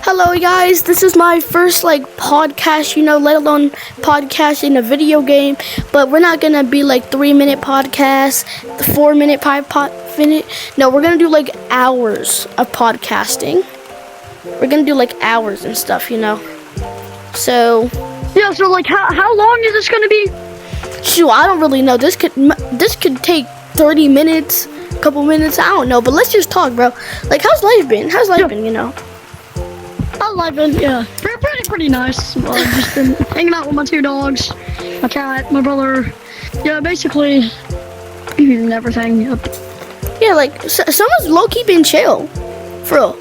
Hello guys, this is my first podcast, let alone podcast in a video game, but we're not gonna be 3-minute podcasts, the 4-minute minute. No, we're gonna do hours of podcasting. We're gonna do hours and stuff, So Yeah, so how long is this gonna be? shoot, I don't really know. This could take 30 minutes, a couple minutes, I don't know, but let's just talk, bro. How's life been? I've been, yeah, pretty nice. Just been hanging out with my 2 dogs, my cat, my brother. Yeah, basically everything. Yep. Yeah, summer's low-key been chill, for real.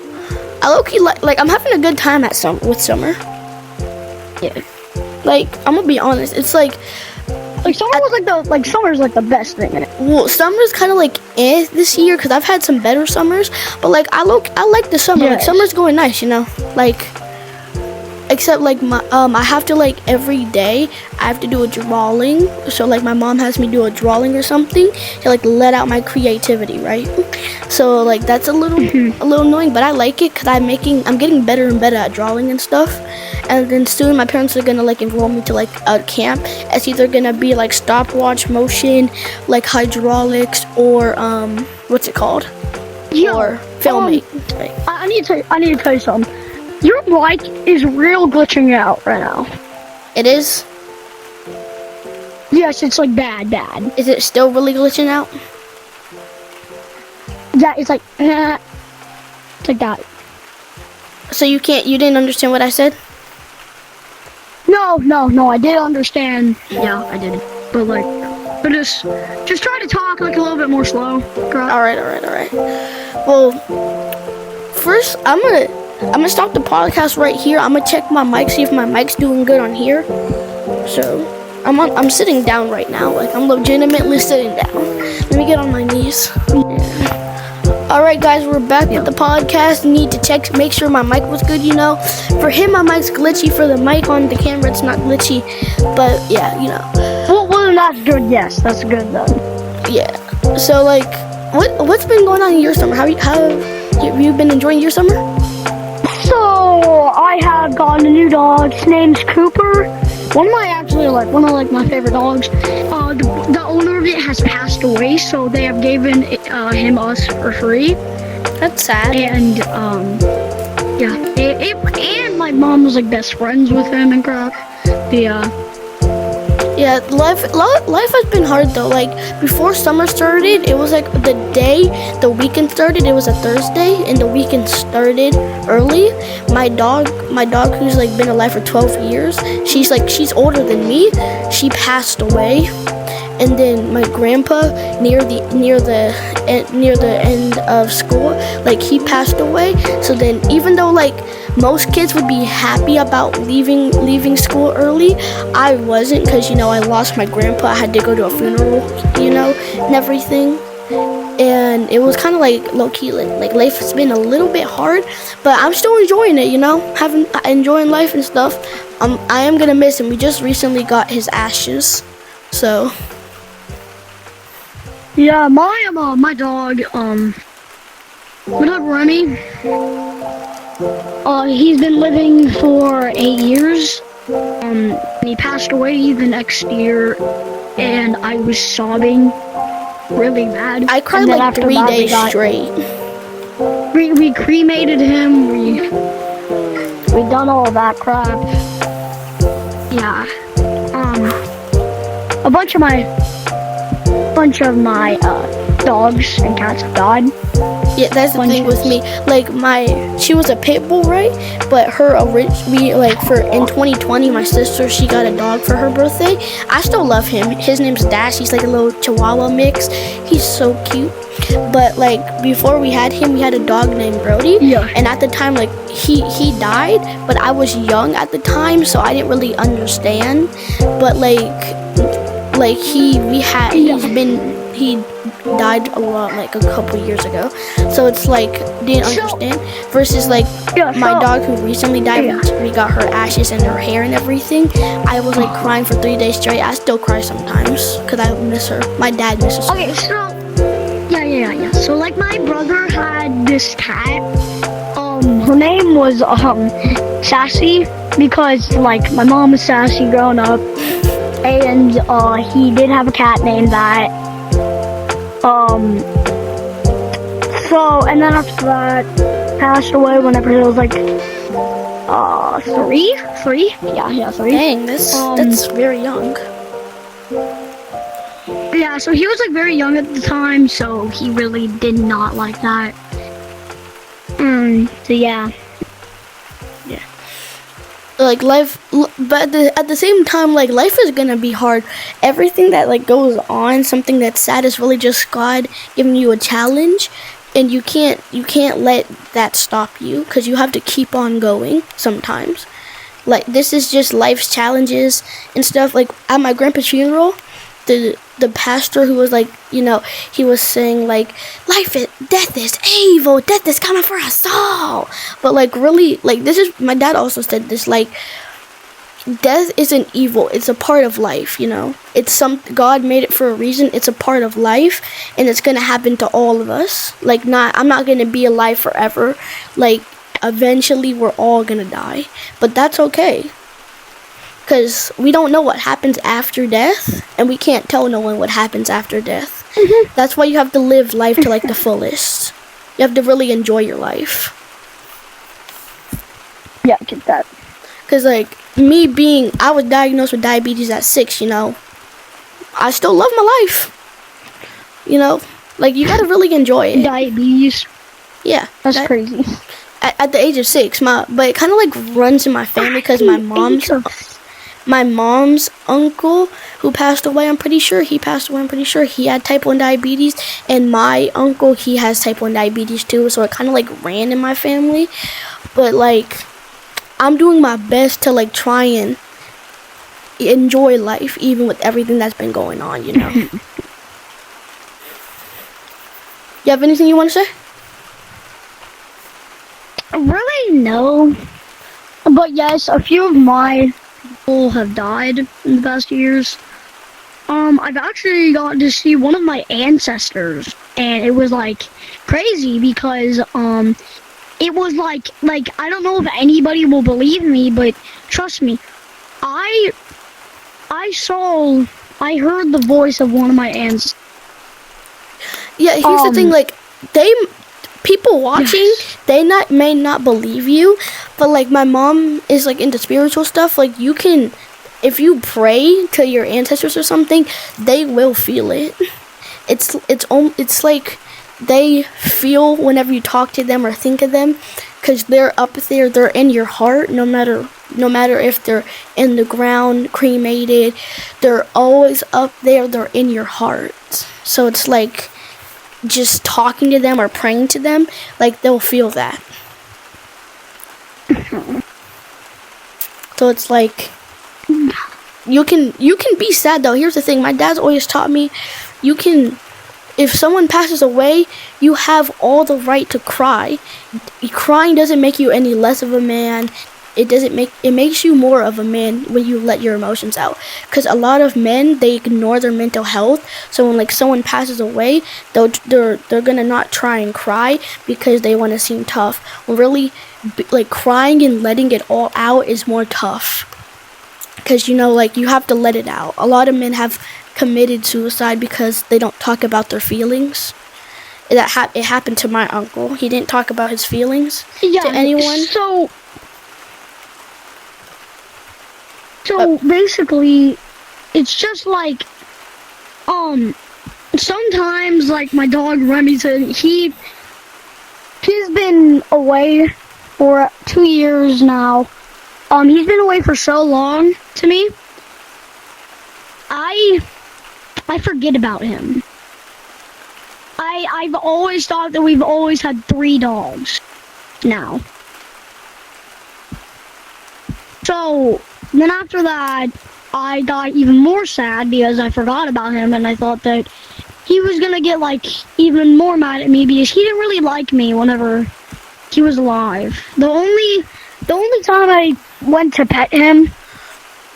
I low-key I'm having a good time with summer. Yeah, I'm gonna be honest. It's summer was summer's the best thing in it. Well, summer's kind of this year because I've had some better summers, but I like the summer. Yes. Summer's going nice, except I have to every day I have to do a drawing. So my mom has me do a drawing or something to let out my creativity, right? So that's a little annoying, but I like it because I'm getting better and better at drawing and stuff. And then soon my parents are gonna enroll me to a camp. It's either gonna be stopwatch motion, hydraulics, or what's it called? Or filming. I need to tell you something. Your mic is real glitching out right now. It is? Yes, it's bad. Is it still really glitching out? Yeah, it's like that. So you didn't understand what I said? No, I did understand. Yeah, I did. But just try to talk a little bit more slow. Alright. Well, first I'm gonna stop the podcast right here. I'm gonna check my mic, see if my mic's doing good on here. So I'm sitting down right now. I'm legitimately sitting down. Let me get on my knees. Alright guys, we're back with the podcast. Need to make sure my mic was good, For him, my mic's glitchy. For the mic on the camera, it's not glitchy. But yeah, Well, that's good. Yes, that's good then. Yeah. So what's been going on in your summer? How have you been enjoying your summer? So I have gotten a new dog. His name's Cooper. One of my favorite dogs. The owner of it has passed away, so they have given us for free. That's sad. And yeah, and my mom was best friends with him and crap. Yeah, life has been hard though. Before summer started, it was the weekend started. It was a Thursday, and the weekend started early. My dog who's been alive for 12 years. She's older than me. She passed away, and then my grandpa near the end of school, he passed away. So then, even though most kids would be happy about leaving school early, I wasn't, because I lost my grandpa. I had to go to a funeral, and everything. And it was kind of low-key, life has been a little bit hard, but I'm still enjoying it, enjoying life and stuff. I am gonna miss him. We just recently got his ashes, so yeah, my dog, my dog Remy, he's been living for 8 years. He passed away the next year, and I was sobbing really bad. I cried 3 days straight. We cremated him. We done all that crap. Yeah. A bunch of my dogs and cats have died. Yeah, that's the thing with me. She was a pit bull, right? But in 2020, my sister, she got a dog for her birthday. I still love him. His name's Dash. He's a little Chihuahua mix. He's so cute. But before we had him, we had a dog named Brody. Yeah. And at the time, he died, but I was young at the time, so I didn't really understand. But he died a lot a couple years ago, so it's didn't understand. Versus my dog who recently died, we got her ashes and her hair and everything. I was crying for 3 days straight. I still cry sometimes because I miss her. My dad misses her. Okay, so yeah. So my brother had this cat. her name was Sassy, because like my mom was sassy growing up, and he did have a cat named that. So, and then after that, passed away whenever he was like 3. Yeah, 3. Dang, that's very young. Yeah, so he was like very young at the time, so he really did not like that. So yeah. Like life, but at the same time, like life is gonna be hard. Everything that like goes on, something that's sad, is really just God giving you a challenge, and you can't let that stop you, because you have to keep on going sometimes. Like this is just life's challenges and stuff. Like at my grandpa's funeral, the pastor who was like, he was saying like, death is evil, death is coming for us all. But like really, like this is, my dad also said this, like death isn't evil, it's a part of life. It's God made it for a reason. It's a part of life, and it's gonna happen to all of us. Like I'm not gonna be alive forever. Like eventually we're all gonna die, but that's okay. Because we don't know what happens after death, and we can't tell no one what happens after death. That's why you have to live life to like the fullest. You have to really enjoy your life. Yeah, I get that. Because like I was diagnosed with diabetes at 6, I still love my life. Like you gotta really enjoy it. Diabetes. Yeah. That's crazy. At the age of 6, but it kind of like runs in my family, because my mom's uncle who passed away, I'm pretty sure he had type 1 diabetes, and my uncle, he has type 1 diabetes too, so it kind of like ran in my family. But like I'm doing my best to like try and enjoy life even with everything that's been going on. You have anything you want to say? Really, no. But yes, a few of my people have died in the past years. I've actually gotten to see one of my ancestors, and it was like crazy, because it was like I don't know if anybody will believe me, but trust me, I heard the voice of one of my ancestors. Yeah, here's the thing, like people watching, they may not believe you, but like my mom is like into spiritual stuff. Like you can, if you pray to your ancestors or something, they will feel it. It's like they feel whenever you talk to them or think of them, because they're up there, they're in your heart, no matter if they're in the ground, cremated, they're always up there, they're in your heart. So it's like just talking to them or praying to them, like they'll feel that. So it's like you can be sad though. Here's the thing, my dad's always taught me, if someone passes away, you have all the right to cry. Crying doesn't make you any less of a man. It makes you more of a man when you let your emotions out. Because a lot of men, they ignore their mental health. So when like someone passes away, they're gonna not try and cry because they want to seem tough. When really, like crying and letting it all out is more tough. Because like you have to let it out. A lot of men have committed suicide because they don't talk about their feelings. It happened to my uncle. He didn't talk about his feelings to anyone. So basically, it's just like, sometimes like my dog Remington, he's been away for 2 years now. He's been away for so long to me. I forget about him. I've always thought that we've always had 3 dogs now. So then after that, I got even more sad because I forgot about him, and I thought that he was gonna get like even more mad at me because he didn't really like me whenever he was alive. The only time I went to pet him,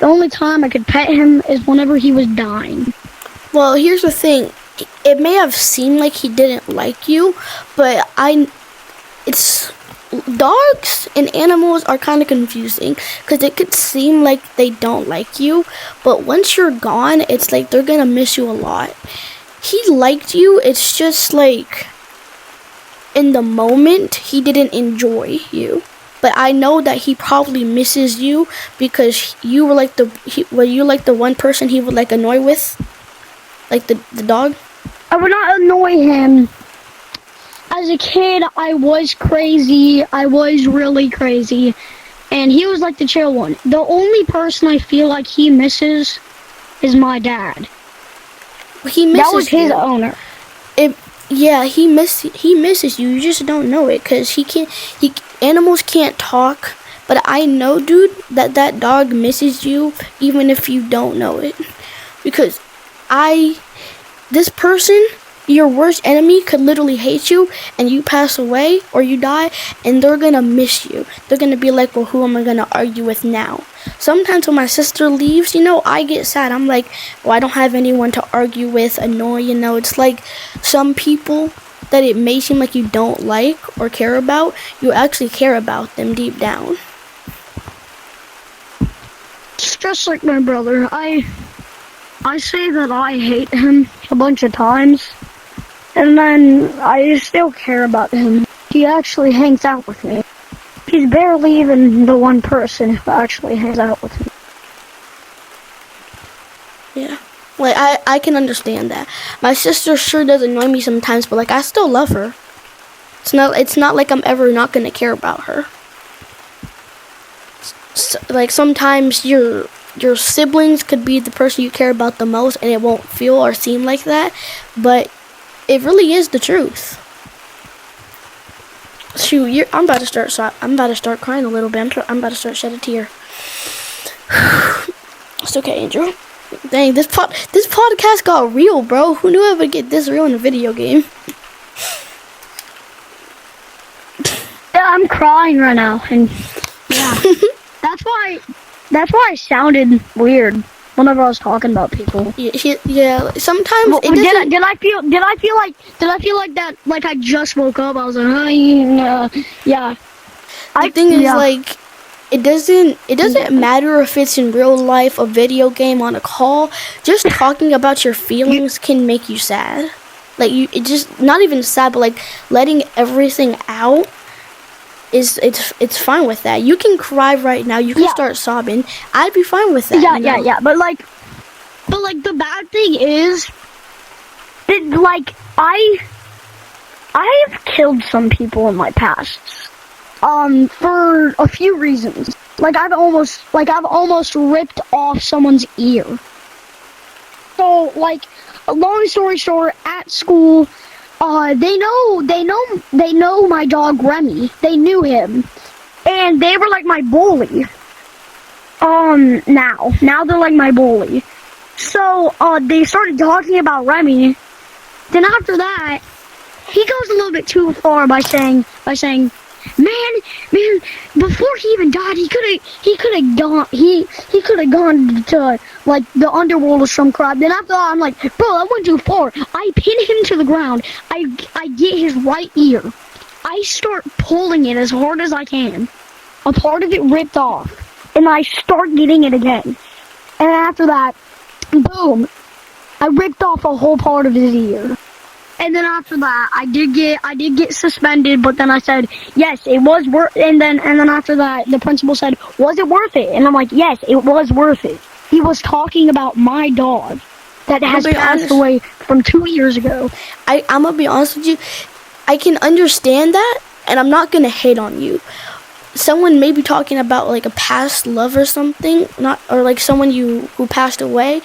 the only time I could pet him is whenever he was dying. Well, here's the thing. It may have seemed like he didn't like you, but dogs and animals are kind of confusing because it could seem like they don't like you, but once you're gone, it's like they're gonna miss you a lot. He liked you, it's just like in the moment he didn't enjoy you. But I know that he probably misses you because you were like the one person he would like annoy with, like the dog. I would not annoy him. As a kid, I was crazy. I was really crazy. And he was like the chill one. The only person I feel like he misses is my dad. He misses That was his you. owner. Yeah, he misses you. You just don't know it because animals can't talk. But I know, dude, that dog misses you even if you don't know it. Because this person, your worst enemy, could literally hate you and you pass away or you die and they're gonna miss you. They're gonna be like, well, who am I gonna argue with now? Sometimes when my sister leaves, I get sad. I'm like, well, I don't have anyone to argue with, annoy, It's like some people that it may seem like you don't like or care about, you actually care about them deep down. It's just like my brother. I say that I hate him a bunch of times, and then I still care about him. He actually hangs out with me. He's barely even the one person who actually hangs out with me. Yeah. Like, I can understand that. My sister sure does annoy me sometimes, but, like, I still love her. It's not like I'm ever not going to care about her. So, like, sometimes your siblings could be the person you care about the most, and it won't feel or seem like that, but it really is the truth. Shoot, I'm about to start crying a little bit. I'm about to start shedding a tear. It's okay, Andrew. Dang, this podcast got real, bro. Who knew I would get this real in a video game? Yeah, I'm crying right now, and yeah, that's why I sounded weird whenever I was talking about people. Yeah. Sometimes Well, did I feel like that? Like I just woke up. I was like, yeah. The thing is, like, it doesn't matter if it's in real life, a video game, on a call. Just talking about your feelings can make you sad. Like, it just not even sad, but like letting everything out it's fine with that. You can cry right now. You can start sobbing. I'd be fine with that. Yeah. But like the bad thing is, I have killed some people in my past. For a few reasons. Like I've almost ripped off someone's ear. So like, a long story short, at school, they know my dog Remy. They knew him, and they were like my bully. Now they're like my bully. So they started talking about Remy. Then after that, he goes a little bit too far by saying, man, before he even died, he could have gone to like the underworld or some crap. Then after that, I'm like, bro, that went too far. I pin him to the ground. I get his right ear. I start pulling it as hard as I can. A part of it ripped off, and I start getting it again. And after that, boom, I ripped off a whole part of his ear. And then after that, I did get suspended, but then I said, yes, it was worth, and then after that, the principal said, was it worth it? And I'm like, yes, it was worth it. He was talking about my dog that has passed away from 2 years ago. I'm gonna be honest with you, I can understand that, and I'm not gonna hate on you. Someone may be talking about like a past love or something, or like someone who passed away,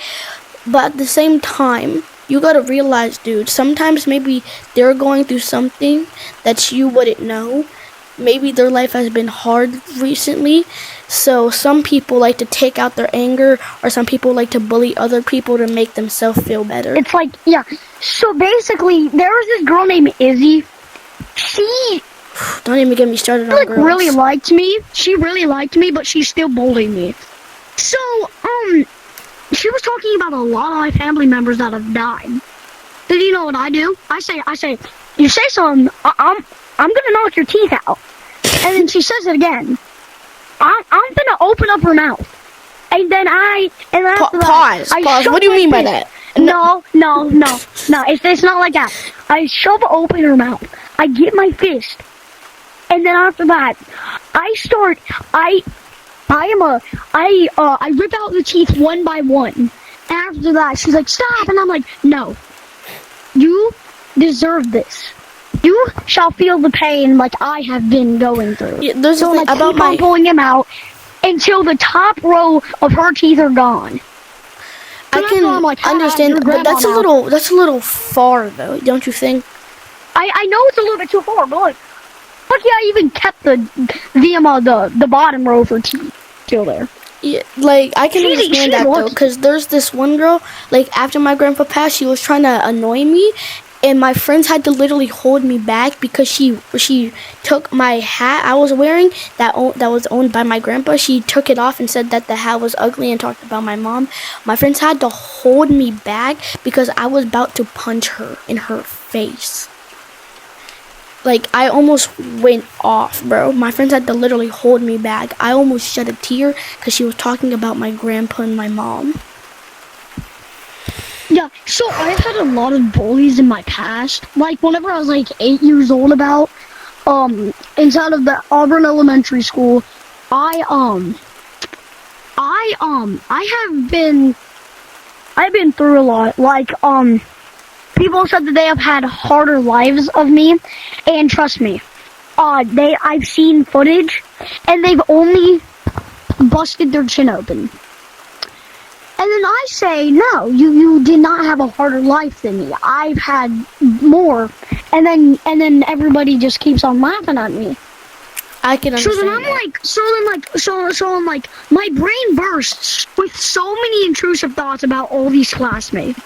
but at the same time, you gotta realize, dude, sometimes maybe they're going through something that you wouldn't know. Maybe their life has been hard recently, so some people like to take out their anger, or some people like to bully other people to make themselves feel better. It's like, yeah. So basically, there was this girl named Izzy. She don't even get me started on girls. Really liked me. She really liked me, but she still bullied me. So, she was talking about a lot of my family members that have died. Then you know what I do? I say, you say something, I'm gonna knock your teeth out. And then she says it again. I'm gonna open up her mouth. And then after that, Pause. I shove What do you my mean by fist. that? No. It's not like that. I shove open her mouth. I get my fist. And then after that, I rip out the teeth one by one. After that, she's like, stop. And I'm like, no. You deserve this. You shall feel the pain like I have been going through. Yeah, there's So something like, about keep on pulling him out until the top row of her teeth are gone. I So can I'm like, understand, your but that's a grandma little far though, don't you think? I know it's a little bit too far, but look, I even kept the bottom row of her teeth still there. Yeah, like I can She understand that though, wants- because there's this one girl. Like after my grandpa passed, she was trying to annoy me, and my friends had to literally hold me back because she took my hat I was wearing that was owned by my grandpa. She took it off and said that the hat was ugly and talked about my mom. My friends had to hold me back because I was about to punch her in her face. Like, I almost went off, bro. My friends had to literally hold me back. I almost shed a tear because she was talking about my grandpa and my mom. Yeah, so I've had a lot of bullies in my past. Like, whenever I was, like, 8 years old inside of the Auburn Elementary School, I've been through a lot. Like, people said that they have had harder lives of me, and trust me, I've seen footage, and they've only busted their chin open. And then I say, no, you did not have a harder life than me. I've had more. And then everybody just keeps on laughing at me. I can understand. So then I'm like, my brain bursts with so many intrusive thoughts about all these classmates.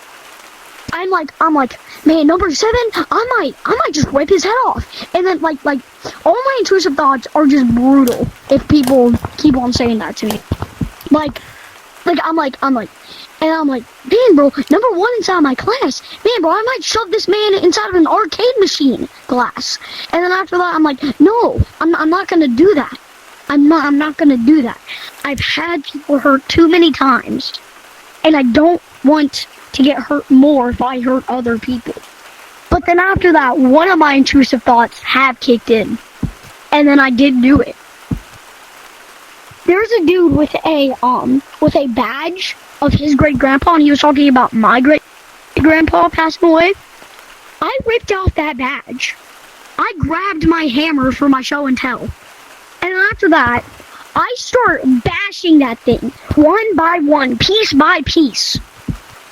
I'm like, man, number 7, I might just rip his head off. And then like all my intrusive thoughts are just brutal if people keep on saying that to me. I'm like, man, bro, number 1 inside my class. Man, bro, I might shove this man inside of an arcade machine glass. And then after that, I'm like, no, I'm not gonna do that. I'm not gonna do that. I've had people hurt too many times, and I don't want to get hurt more if I hurt other people. But then after that, one of my intrusive thoughts have kicked in, and then I did do it. There's a dude with a badge of his great-grandpa, and he was talking about my great-grandpa passing away. I ripped off that badge. I grabbed my hammer for my show and tell. And after that, I start bashing that thing, one by one, piece by piece.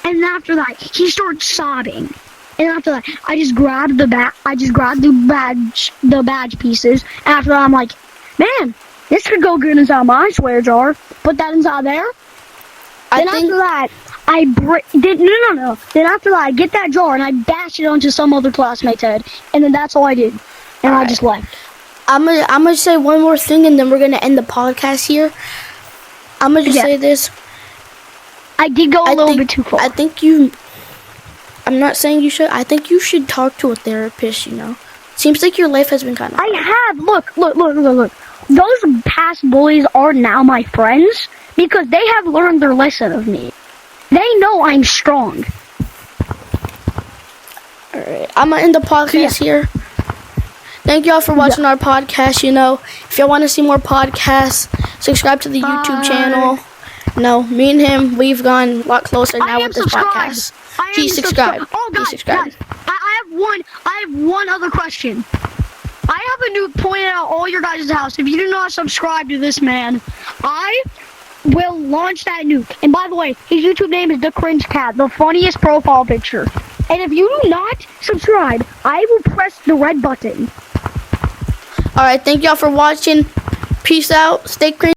And after that, he starts sobbing. And after that, I just grabbed the badge pieces. After that, I'm like, man, this could go good inside my swear jar. Put that inside there. Then after that, Then after that, I get that jar and I bash it onto some other classmate's head. And then that's all I did. And I just left. I'm gonna say one more thing, and then we're gonna end the podcast here. I'm gonna just say this. I did go a little bit too far. I'm not saying you should. I think you should talk to a therapist. You know, seems like your life has been kind of. I have. Look. Those past bullies are now my friends because they have learned their lesson of me. They know I'm strong. All right, I'm gonna end the podcast here. Thank y'all for watching our podcast. You know, if y'all want to see more podcasts, subscribe to the YouTube channel. No, me and him, we've gone a lot closer now with this podcast. Please subscribe. Oh, Please subscribe. guys, I have one other question. I have a nuke pointed at all your guys' house. If you do not subscribe to this man, I will launch that nuke. And by the way, his YouTube name is The Cringe Cat, the funniest profile picture. And if you do not subscribe, I will press the red button. All right, thank y'all for watching. Peace out. Stay cringe.